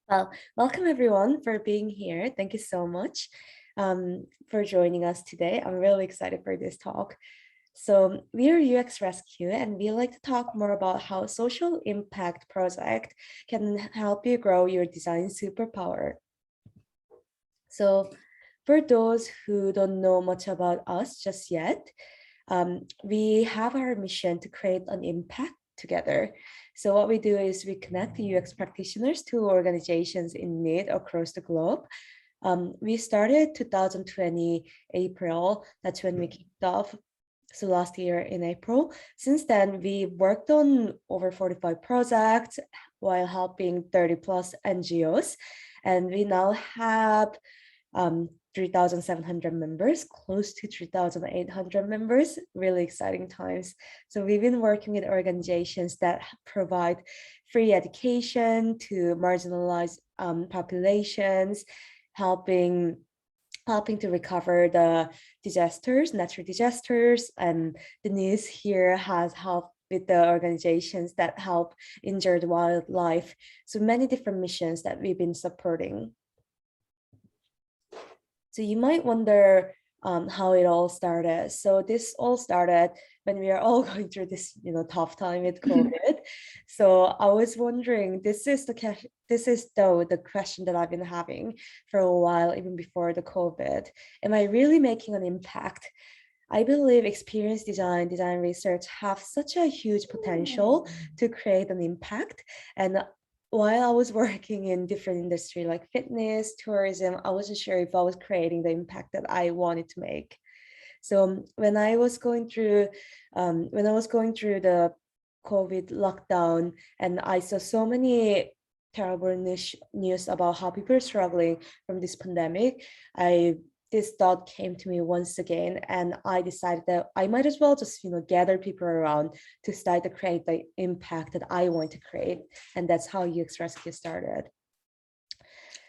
Well, welcome everyone for being here. Thank you so much for joining us today. I'm really excited for this talk. So we are UX Rescue, and we like to talk more about how social impact project can help you grow your design superpower. So for those who don't know much about us just yet, we have our mission to create an impact together. So what we do is we connect UX practitioners to organizations in need across the globe. We started 2020 April. That's when we kicked off. So last year in April. Since then, we worked on over 45 projects while helping 30 plus NGOs. And we now have 3,700 members, close to 3,800 members, really exciting times. So we've been working with organizations that provide free education to marginalized populations, helping to recover the disasters, natural disasters, and Denise here has helped with the organizations that help injured wildlife. So many different missions that we've been supporting. So you might wonder how it all started. So this all started when we are all going through this, tough time with COVID. So I was wondering, this is the question that I've been having for a while, even before the COVID. Am I really making an impact? I believe experience design research have such a huge potential to create an impact. And while I was working in different industry like fitness, tourism, I wasn't sure if I was creating the impact that I wanted to make. So when I was going through the COVID lockdown, and I saw so many terrible news about how people are struggling from this pandemic, this thought came to me once again, and I decided that I might as well just gather people around to start to create the impact that I want to create, and that's how UX Rescue started.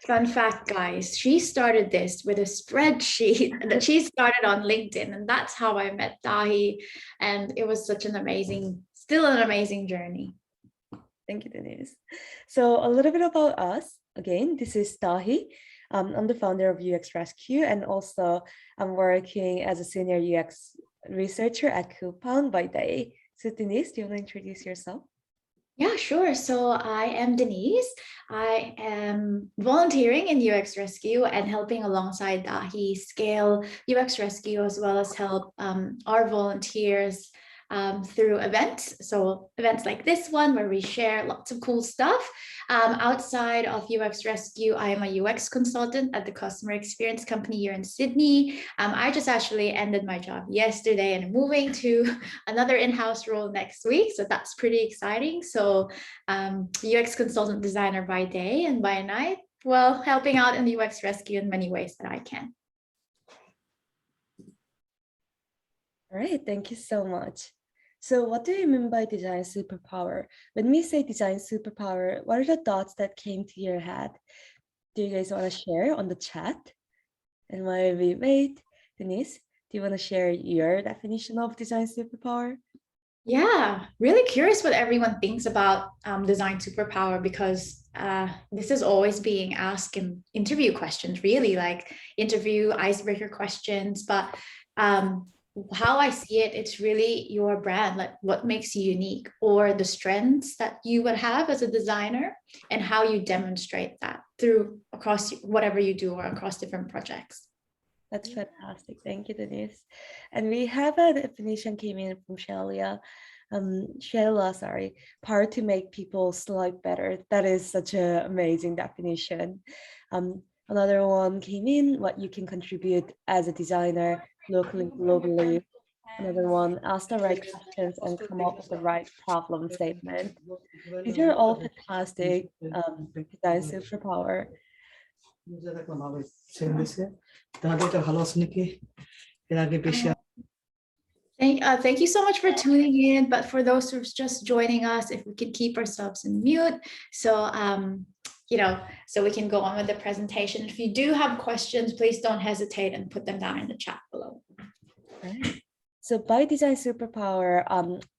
Fun fact, guys, she started this with a spreadsheet that she started on LinkedIn, and that's how I met Dahi, and it was such an amazing journey. Thank you, Denise. So a little bit about us. Again, this is Dahi. I'm the founder of UX Rescue, and also I'm working as a senior UX researcher at Coupon by day. So Denise, do you want to introduce yourself? Yeah, sure. So I am Denise. I am volunteering in UX Rescue and helping alongside Dahi scale UX Rescue, as well as help our volunteers through events. So events like this one, where we share lots of cool stuff. Outside of UX Rescue, I am a UX consultant at the customer experience company here in Sydney. I just actually ended my job yesterday and moving to another in-house role next week. So that's pretty exciting. So UX consultant designer by day, and by night, well, helping out in the UX Rescue in many ways that I can. All right, thank you so much. So what do you mean by design superpower? When we say design superpower, what are the thoughts that came to your head? Do you guys want to share on the chat? And while we wait, Denise, do you want to share your definition of design superpower? Yeah, really curious what everyone thinks about design superpower, because this is always being asked in interview questions, really like interview icebreaker questions. But how I see it, it's really your brand, like what makes you unique, or the strengths that you would have as a designer, and how you demonstrate that through across whatever you do or across different projects. That's fantastic. Thank you, Denise. And we have a definition came in from Sheila, sorry, power to make people's life better. That is such an amazing definition. Another one came in, what you can contribute as a designer locally, globally. Another one, ask the right questions and come up with the right problem statement. These are all fantastic design superpower. Thank you so much for tuning in. But for those who's just joining us, if we could keep ourselves in mute, so so we can go on with the presentation. If you do have questions, please don't hesitate and put them down in the chat below. Right. So by design superpower,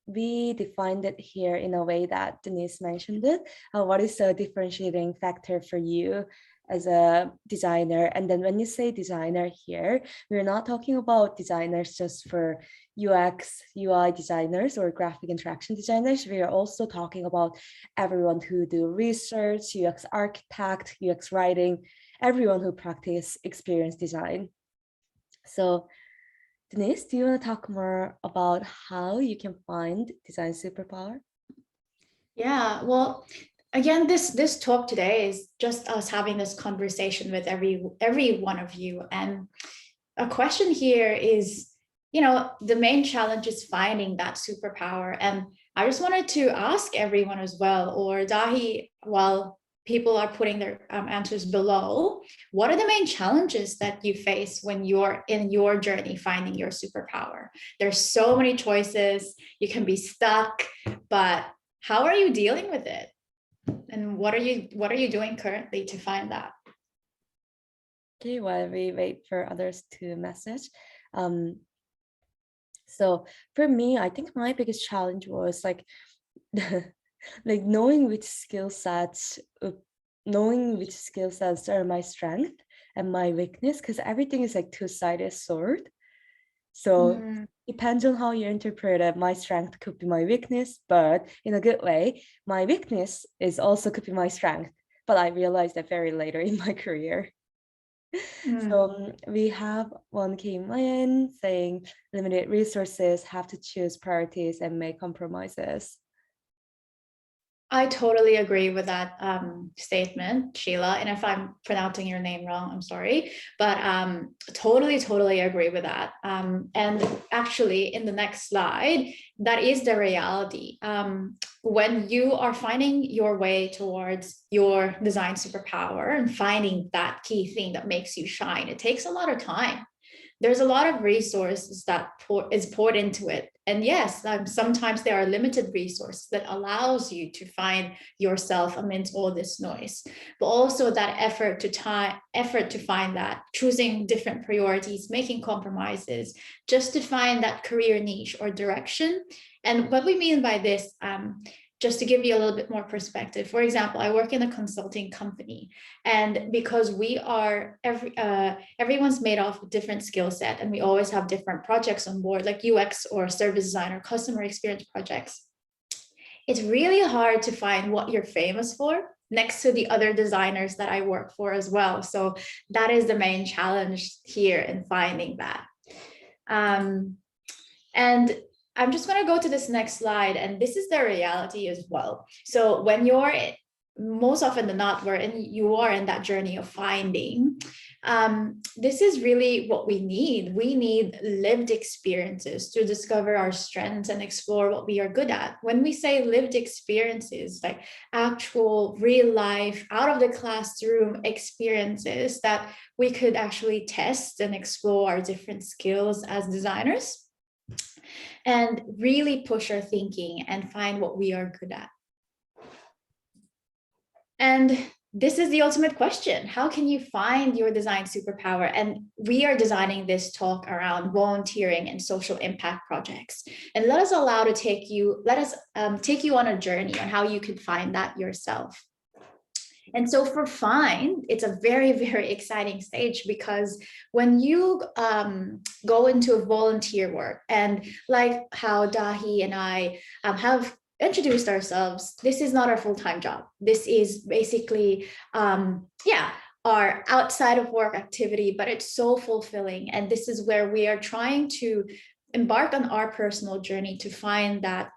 we defined it here in a way that Denise mentioned it. What is a differentiating factor for you as a designer? And then when you say designer here, we're not talking about designers just for UX, UI designers or graphic interaction designers. We are also talking about everyone who do research, UX architect, UX writing, everyone who practice experience design. So Denise, do you want to talk more about how you can find design superpower? Yeah, well, again, this talk today is just us having this conversation with every one of you. And a question here is, the main challenge is finding that superpower. And I just wanted to ask everyone as well, or Dahi, while people are putting their answers below, what are the main challenges that you face when you're in your journey finding your superpower? There's so many choices, you can be stuck, but how are you dealing with it? And what are you doing currently to find that? Okay, while we wait for others to message. So for me, I think my biggest challenge was like like knowing which skill sets are my strength and my weakness, because everything is like two-sided sword. So depends on how you interpret it. My strength could be my weakness, but in a good way. My weakness is also could be my strength, but I realized that very later in my career. So we have one came in saying limited resources, have to choose priorities and make compromises. I totally agree with that statement, Sheila. And if I'm pronouncing your name wrong, I'm sorry. But totally agree with that. And actually, in the next slide, that is the reality. When you are finding your way towards your design superpower and finding that key thing that makes you shine, it takes a lot of time. There's a lot of resources that is poured into it. And yes, sometimes there are limited resources that allows you to find yourself amidst all this noise, but also that effort to find that, choosing different priorities, making compromises, just to find that career niche or direction. And what we mean by this, just to give you a little bit more perspective. For example, I work in a consulting company, and because we are everyone's made off a different skill set, and we always have different projects on board, like UX or service design or customer experience projects. It's really hard to find what you're famous for next to the other designers that I work for as well. So that is the main challenge here in finding that. And I'm just going to go to this next slide, and this is the reality as well. So when you're most often than not, you are in that journey of finding, this is really what we need. We need lived experiences to discover our strengths and explore what we are good at. When we say lived experiences, like actual real life, out of the classroom experiences that we could actually test and explore our different skills as designers, and really push our thinking and find what we are good at. And this is the ultimate question. How can you find your design superpower? And we are designing this talk around volunteering and social impact projects. And let us take you on a journey on how you can find that yourself. And so for find, it's a very, very exciting stage, because when you go into a volunteer work, and like how Dahi and I have introduced ourselves, this is not our full-time job. This is basically, our outside of work activity, but it's so fulfilling. And this is where we are trying to embark on our personal journey to find that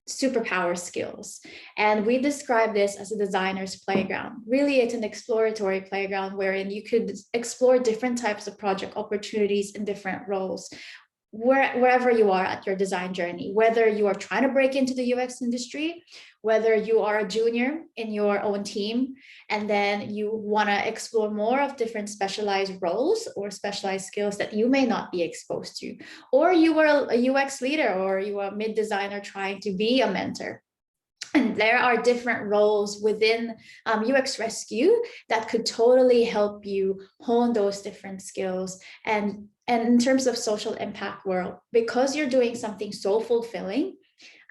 superpower skills. And we describe this as a designer's playground. Really, it's an exploratory playground wherein you could explore different types of project opportunities in different roles, wherever you are at your design journey, whether you are trying to break into the UX industry, whether you are a junior in your own team, and then you want to explore more of different specialized roles or specialized skills that you may not be exposed to, or you were a UX leader, or you are a mid designer trying to be a mentor. And there are different roles within UX Rescue that could totally help you hone those different skills. And in terms of social impact world, because you're doing something so fulfilling,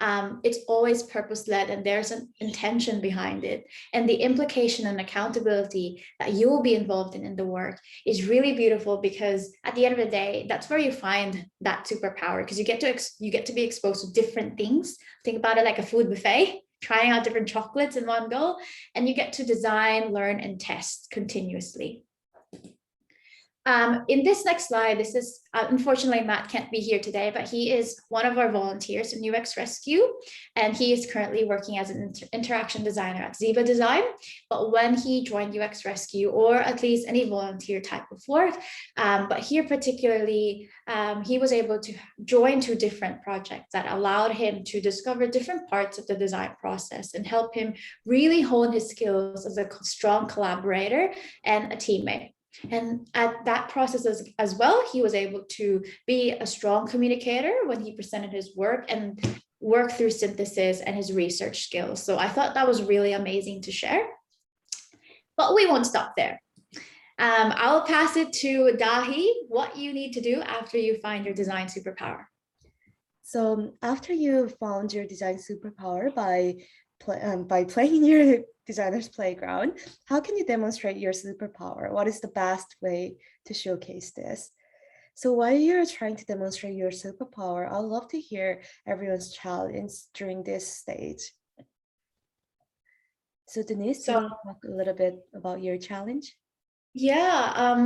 it's always purpose-led and there's an intention behind it. And the implication and accountability that you will be involved in the work is really beautiful, because at the end of the day, that's where you find that superpower, because you get to be exposed to different things. Think about it like a food buffet, trying out different chocolates in one go, and you get to design, learn, and test continuously. In this next slide, this is, unfortunately, Matt can't be here today, but he is one of our volunteers in UX Rescue, and he is currently working as an interaction designer at Ziba Design. But when he joined UX Rescue, or at least any volunteer type of work, but here particularly, he was able to join 2 different projects that allowed him to discover different parts of the design process and help him really hone his skills as a strong collaborator and a teammate. And at that process as well, he was able to be a strong communicator when he presented his work and work through synthesis and his research skills. So I thought that was really amazing to share. But we won't stop there. I'll pass it to Dahi, what you need to do after you find your design superpower. So after you found your design superpower by playing your designer's playground, how can you demonstrate your superpower? What is the best way to showcase this? So while you're trying to demonstrate your superpower, I'd love to hear everyone's challenge during this stage. So Denise, can you talk a little bit about your challenge? Yeah,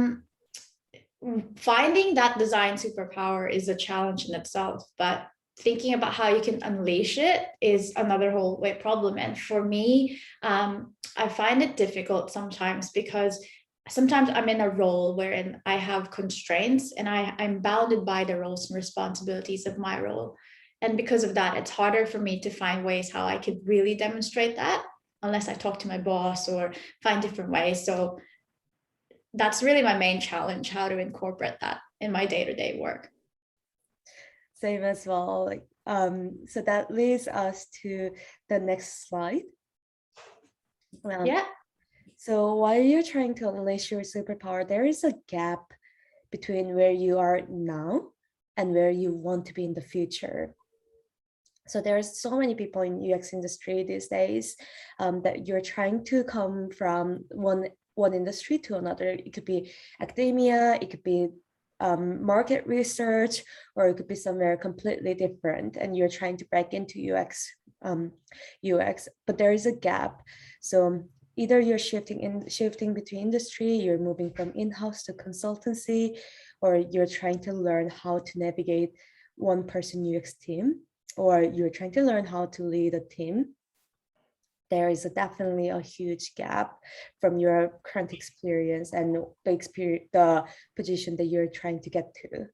finding that design superpower is a challenge in itself, but thinking about how you can unleash it is another whole way problem. And for me, I find it difficult sometimes, because sometimes I'm in a role wherein I have constraints and I'm bounded by the roles and responsibilities of my role. And because of that, it's harder for me to find ways how I could really demonstrate that, unless I talk to my boss or find different ways. So that's really my main challenge, how to incorporate that in my day-to-day work. Same as well. So that leads us to the next slide. Yeah. So while you're trying to unleash your superpower, there is a gap between where you are now and where you want to be in the future. So there's so many people in UX industry these days that you're trying to come from one industry to another. It could be academia, it could be market research, or it could be somewhere completely different, and you're trying to break into UX, but there is a gap. So either you're shifting between industry, you're moving from in-house to consultancy, or you're trying to learn how to navigate one-person UX team, or you're trying to learn how to lead a team. There is definitely a huge gap from your current experience and the position that you're trying to get to.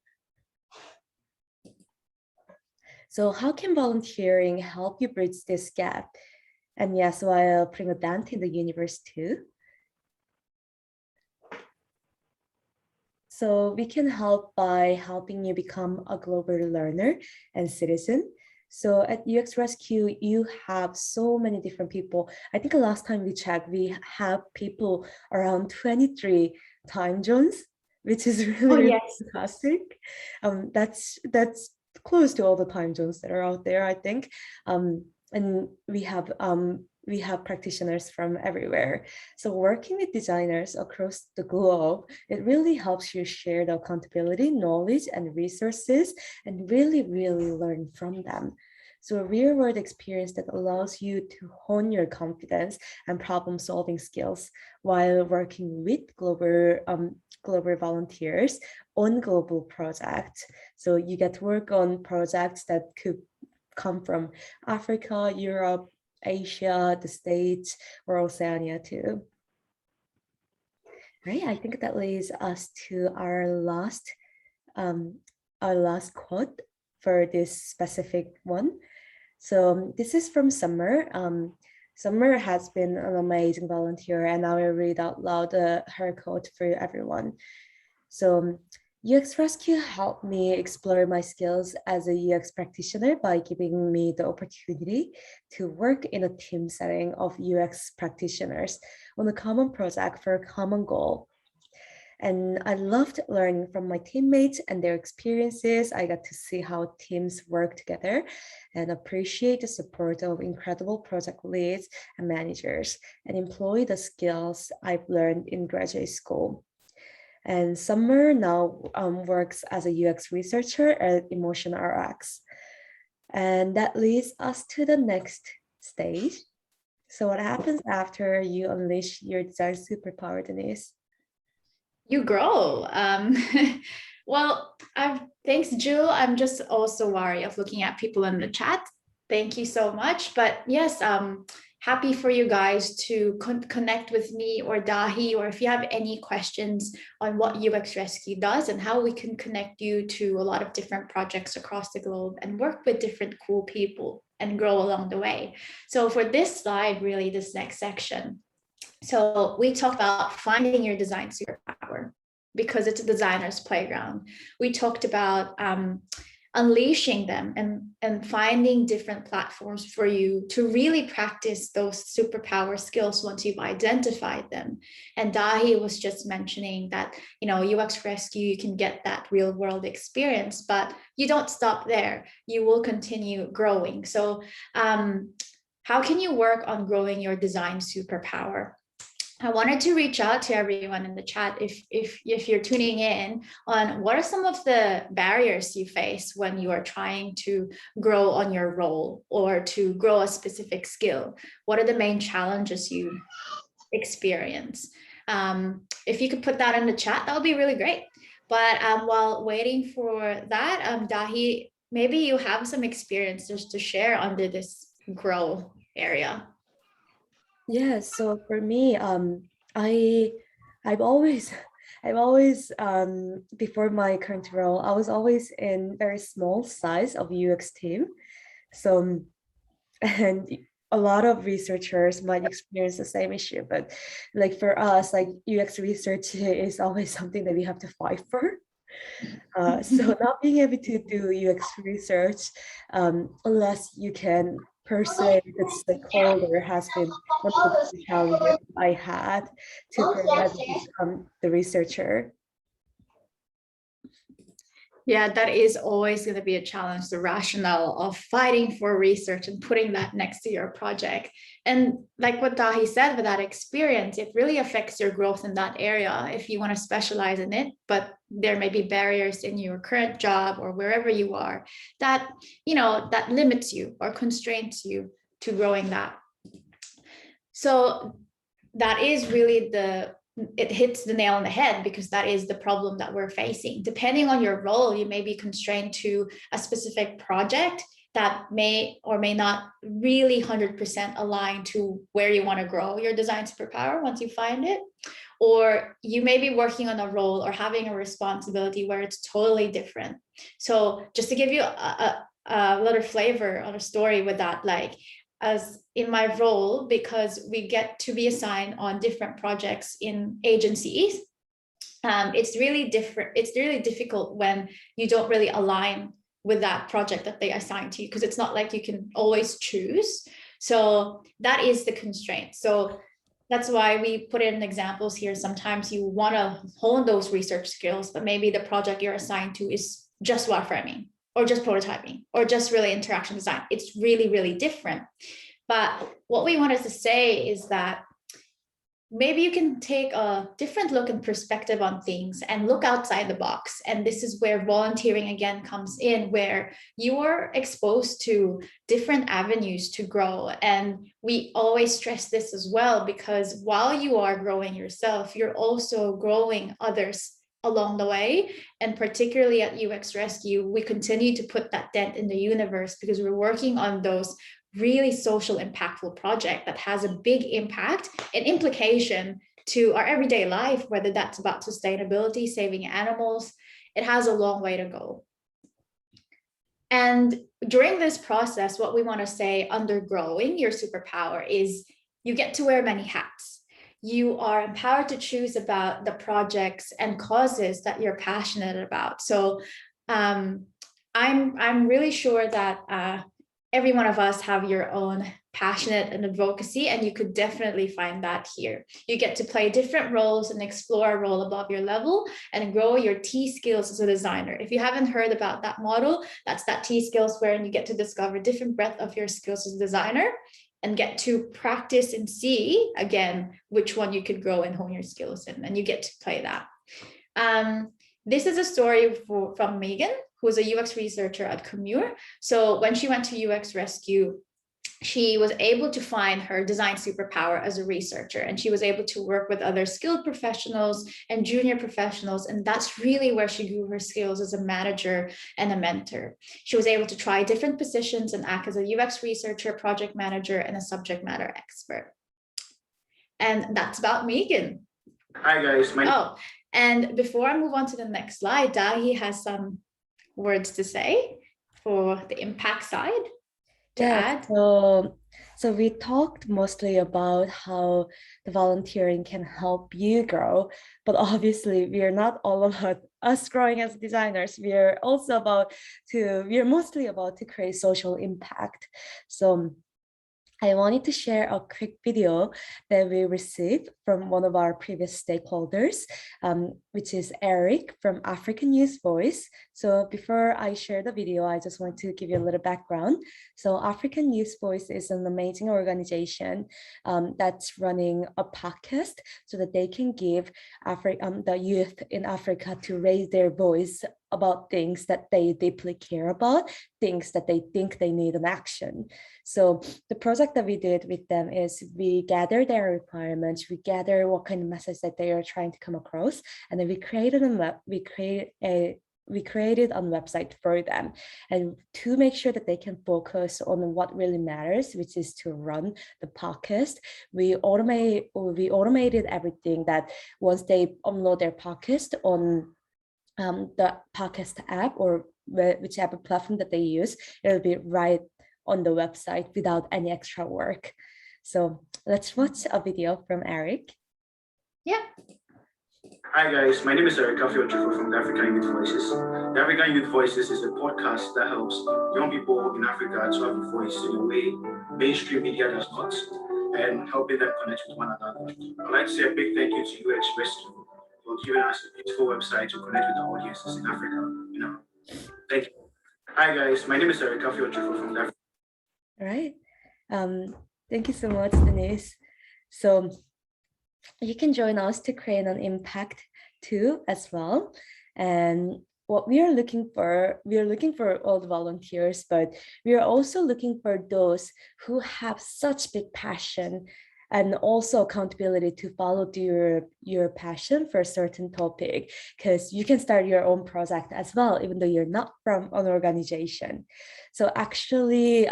So how can volunteering help you bridge this gap? And yes, while putting a dent in the universe too. So we can help by helping you become a global learner and citizen. So at UX Rescue, you have so many different people. I think the last time we checked, we have people around 23 time zones, which is really fantastic. That's close to all the time zones that are out there, I think. And we have practitioners from everywhere. So working with designers across the globe, it really helps you share the accountability, knowledge, and resources, and really, really learn from them. So a real-world experience that allows you to hone your confidence and problem-solving skills while working with global volunteers on global projects. So you get to work on projects that could come from Africa, Europe, Asia, the States, or Oceania too. Right, I think that leads us to our last quote for this specific one. So this is from Summer. Summer has been an amazing volunteer, and I will read out loud her quote for everyone. So UX Rescue helped me explore my skills as a UX practitioner by giving me the opportunity to work in a team setting of UX practitioners on a common project for a common goal. And I loved learning from my teammates and their experiences. I got to see how teams work together and appreciate the support of incredible project leads and managers, and employ the skills I've learned in graduate school. And Summer now works as a UX researcher at Emotion RX. And that leads us to the next stage. So what happens after you unleash your design superpower, Denise? You grow. Well, thanks, Jill. I'm just also wary of looking at people in the chat. Thank you so much. But yes, happy for you guys to connect with me or Dahi, or if you have any questions on what UX Rescue does and how we can connect you to a lot of different projects across the globe and work with different cool people and grow along the way. So for this slide, really this next section, so we talked about finding your design superpower because it's a designer's playground. We talked about unleashing them and finding different platforms for you to really practice those superpower skills once you've identified them. And Dahi was just mentioning that, you know, UX Rescue, you can get that real world experience, but you don't stop there. You will continue growing. So how can you work on growing your design superpower? I wanted to reach out to everyone in the chat if you're tuning in on what are some of the barriers you face when you are trying to grow on your role or to grow a specific skill. What are the main challenges you experience? If you could put that in the chat, that would be really great. But while waiting for that, Dahi, maybe you have some experiences to share under this grow area. Yeah, so for me, I've always before my current role, I was always in very small size of UX team. So and a lot of researchers might experience the same issue, but like for us, like UX research is always something that we have to fight for. So not being able to do UX research unless you can persuade the stakeholder has been one of the big challenges I had to prepare to become the researcher. Yeah, that is always going to be a challenge, the rationale of fighting for research and putting that next to your project. And like what Dahi said, with that experience, it really affects your growth in that area if you want to specialize in it. But there may be barriers in your current job or wherever you are that, you know, that limits you or constrains you to growing that. So that is really it hits the nail on the head, because that is the problem that we're facing. Depending on your role, you may be constrained to a specific project that may or may not really 100% align to where you want to grow your design superpower once you find it. Or you may be working on a role or having a responsibility where it's totally different. So just to give you a little flavor on a story with that, like, as in my role, because we get to be assigned on different projects in agencies, it's really different. It's really difficult when you don't really align with that project that they assign to you, because it's not like you can always choose. So that is the constraint. So that's why we put in examples here. Sometimes you want to hone those research skills, but maybe the project you're assigned to is just wireframing, or just prototyping, or just really interaction design. It's really, really different. But what we wanted to say is that maybe you can take a different look and perspective on things and look outside the box. And this is where volunteering again comes in, where you are exposed to different avenues to grow. And we always stress this as well, because while you are growing yourself, you're also growing others along the way. And particularly at UX Rescue, we continue to put that dent in the universe because we're working on those really social impactful project that has a big impact and implication to our everyday life, whether that's about sustainability, saving animals. It has a long way to go. And during this process, what we want to say under growing your superpower is you get to wear many hats. You are empowered to choose about the projects and causes that you're passionate about. So I'm really sure that every one of us have your own passionate and advocacy, and you could definitely find that here. You get to play different roles and explore a role above your level and grow your TSkills as a designer. If you haven't heard about that model, that's that TSkills wherein you get to discover different breadth of your skills as a designer and get to practice and see again which one you could grow and hone your skills in, and you get to play that. This is a story from Megan, who is a UX researcher at Commure. So when she went to UX Rescue, she was able to find her design superpower as a researcher, and she was able to work with other skilled professionals and junior professionals. And that's really where she grew her skills as a manager and a mentor. She was able to try different positions and act as a UX researcher, project manager, and a subject matter expert. And that's about Megan. Hi guys. And before I move on to the next slide, Dahi has some words to say for the impact side to add. So we talked mostly about how the volunteering can help you grow, but obviously we are not all about us growing as designers. We are mostly about to create social impact. So I wanted to share a quick video that we received from one of our previous stakeholders, which is Eric from African Youth Voice. So before I share the video, I just want to give you a little background. So African Youth Voice is an amazing organization that's running a podcast so that they can give the youth in Africa to raise their voice about things that they deeply care about, things that they think they need an action. So the project that we did with them is we gather their requirements, we gather what kind of message that they are trying to come across, and then we created a website for them, and to make sure that they can focus on what really matters, which is to run the podcast. We automated everything, that once they upload their podcast on the podcast app or whichever platform that they use, it'll be right on the website without any extra work. So let's watch a video from Eric. Yeah. Hi guys, my name is Eric from the African Youth Voices. The African Youth Voices is a podcast that helps young people in Africa to have a voice in a way mainstream media does not, and helping them connect with one another. I'd like to say a big thank you to UX Rescue for giving us a beautiful website to connect with our audiences in Africa. Thank you. Hi guys, my name is Eric from the African. All right. Thank you so much, Denise. So you can join us to create an impact too as well. And what we are looking for all the volunteers, but we are also looking for those who have such big passion and also accountability to follow your passion for a certain topic, because you can start your own project as well, even though you're not from an organization. So actually,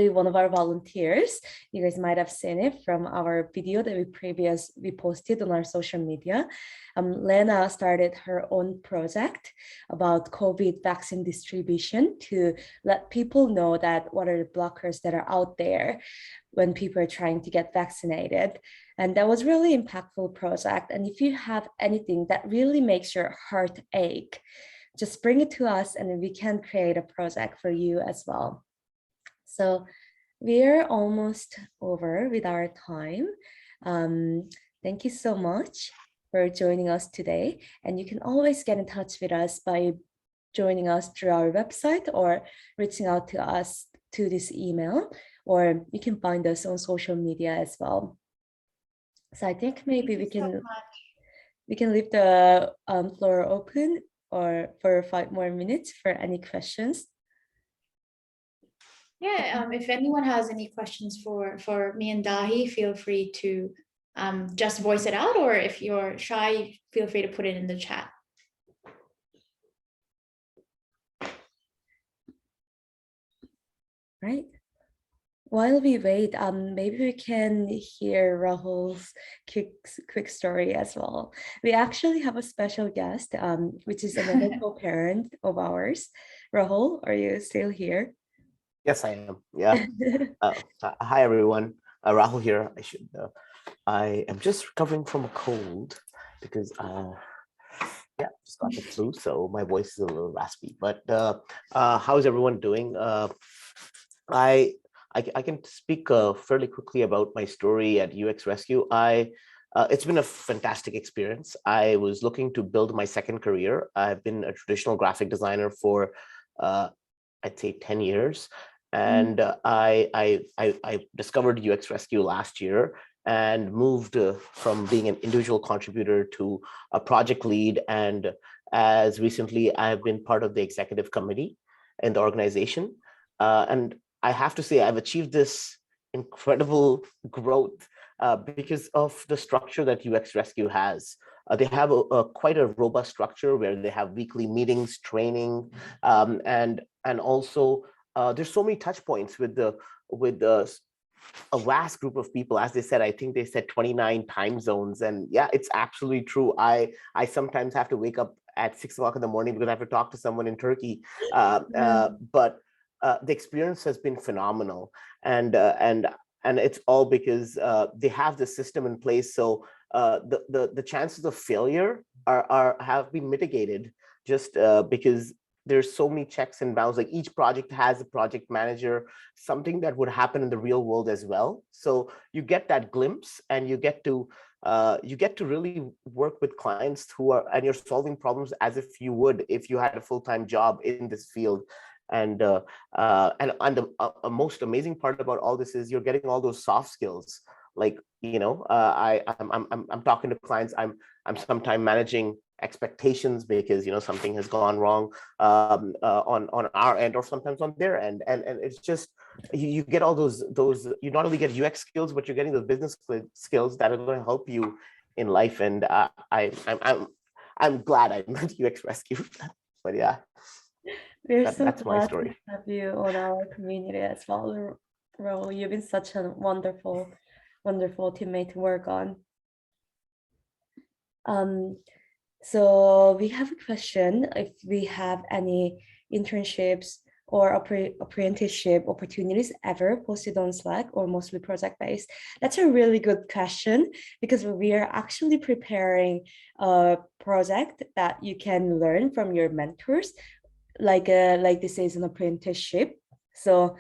one of our volunteers, you guys might have seen it from our video that we posted on our social media. Lena started her own project about COVID vaccine distribution to let people know that what are the blockers that are out there when people are trying to get vaccinated. And that was really impactful project. And if you have anything that really makes your heart ache, just bring it to us and then we can create a project for you as well. So we're almost over with our time. Thank you so much for joining us today. And you can always get in touch with us by joining us through our website or reaching out to us to this email, or you can find us on social media as well. So I think maybe we can leave the floor open or for 5 more minutes for any questions. Yeah, if anyone has any questions for me and Dahi, feel free to just voice it out, or if you're shy, feel free to put it in the chat. Right. While we wait, maybe we can hear Rahul's quick story as well. We actually have a special guest, which is another co-parent of ours. Rahul, are you still here? Yes, I am. Yeah. Hi, everyone. Rahul here. I am just recovering from a cold because Yeah, just got the flu, so my voice is a little raspy. But how's everyone doing? I, I can speak fairly quickly about my story at UX Rescue. It's been a fantastic experience. I was looking to build my second career. I've been a traditional graphic designer for I'd say 10 years. And I discovered UX Rescue last year and moved from being an individual contributor to a project lead. And as recently, I've been part of the executive committee in the organization. And I have to say, I've achieved this incredible growth because of the structure that UX Rescue has. They have quite a robust structure where they have weekly meetings, training, and also there's so many touch points with the a vast group of people. As they said, I think they said 29 time zones, and yeah, it's absolutely true. I sometimes have to wake up at 6 o'clock in the morning because I have to talk to someone in Turkey. But the experience has been phenomenal, and it's all because they have the system in place. So the chances of failure are have been mitigated just because there's so many checks and bounds. Like each project has a project manager, something that would happen in the real world as well. So you get that glimpse, and you get to really work with clients and you're solving problems as if you would if you had a full-time job in this field. And the most amazing part about all this is you're getting all those soft skills. Like, I'm talking to clients. I'm sometimes managing expectations because something has gone wrong on our end or sometimes on their end, and it's just you get all those you not only get UX skills, but you're getting those business skills that are going to help you in life. And I'm glad I met UX Rescue. But yeah, We're so that's my glad to story. have you on our community as well, Ro. You've been such a wonderful teammate to work on. So we have a question: if we have any internships or apprenticeship opportunities ever posted on Slack, or mostly project-based? That's a really good question, because we are actually preparing a project that you can learn from your mentors, like this is an apprenticeship. So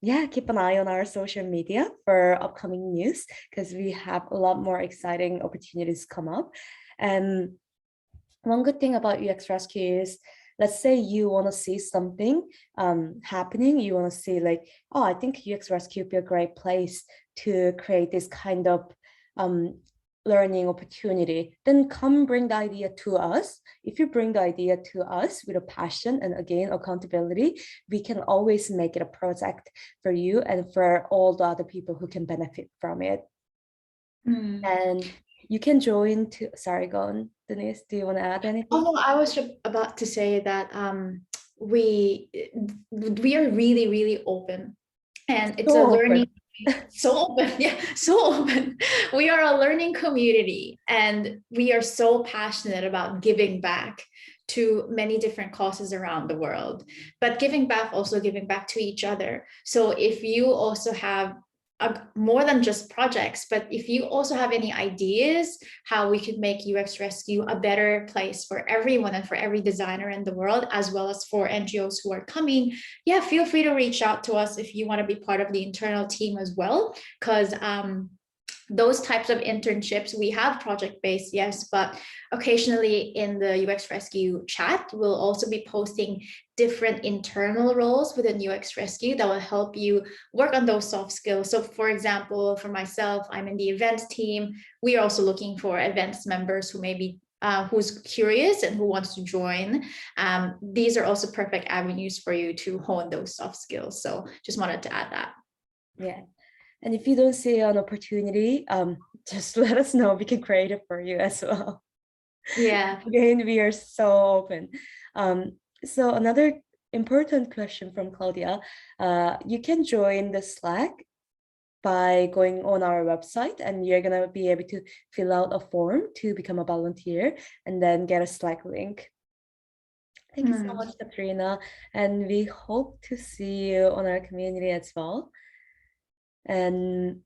yeah, keep an eye on our social media for upcoming news, because we have a lot more exciting opportunities come up. And one good thing about UX Rescue is, let's say you want to see something happening, you want to see like, oh, I think UX Rescue would be a great place to create this kind of learning opportunity, then come bring the idea to us. If you bring the idea to us with a passion and again accountability, we can always make it a project for you and for all the other people who can benefit from it. And you can join to, sorry, go on, Denise, do you want to add anything? Oh no, I was about to say that we are really, really open, and it's So a learning open. so open. Yeah, so open. We are a learning community, and we are so passionate about giving back to many different causes around the world, but giving back to each other. So if you also have more than just projects, but if you also have any ideas how we could make UX Rescue a better place for everyone and for every designer in the world, as well as for NGOs who are coming, yeah, feel free to reach out to us if you want to be part of the internal team as well, because those types of internships, we have project-based, yes, but occasionally in the UX Rescue chat, we'll also be posting different internal roles within UX Rescue that will help you work on those soft skills. So for example, for myself, I'm in the events team. We are also looking for events members who maybe who's curious and who wants to join. These are also perfect avenues for you to hone those soft skills. So just wanted to add that. Yeah. And if you don't see an opportunity, just let us know. We can create it for you as well. Yeah. Again, we are so open. So another important question from Claudia. You can join the Slack by going on our website, and you're going to be able to fill out a form to become a volunteer and then get a Slack link. Thank you so much, Katrina. And we hope to see you on our community as well. And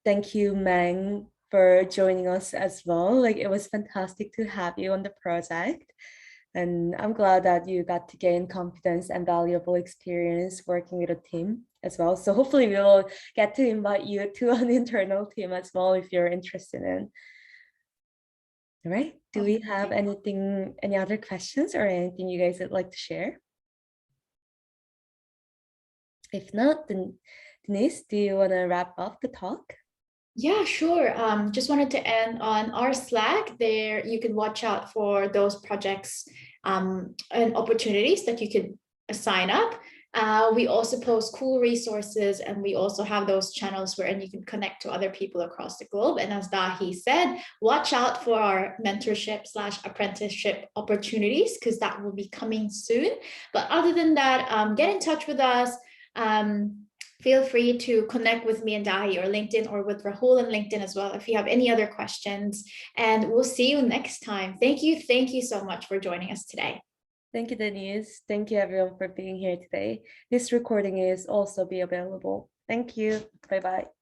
thank you, Mang, for joining us as well. Like, it was fantastic to have you on the project. And I'm glad that you got to gain confidence and valuable experience working with a team as well. So hopefully we will get to invite you to an internal team as well if you're interested in. All right. Do we have any other questions or anything you guys would like to share? If not, then Denise, do you want to wrap up the talk? Yeah, sure. Just wanted to end on our Slack. There, you can watch out for those projects and opportunities that you could sign up. We also post cool resources, and we also have those channels where you can connect to other people across the globe. And as Dahi said, watch out for our mentorship/apprenticeship opportunities, because that will be coming soon. But other than that, get in touch with us. Feel free to connect with me and Dahi or LinkedIn, or with Rahul and LinkedIn as well if you have any other questions. And we'll see you next time. Thank you so much for joining us today. Thank you, Denise. Thank you everyone for being here today. This recording is also be available. Thank you. Bye-bye.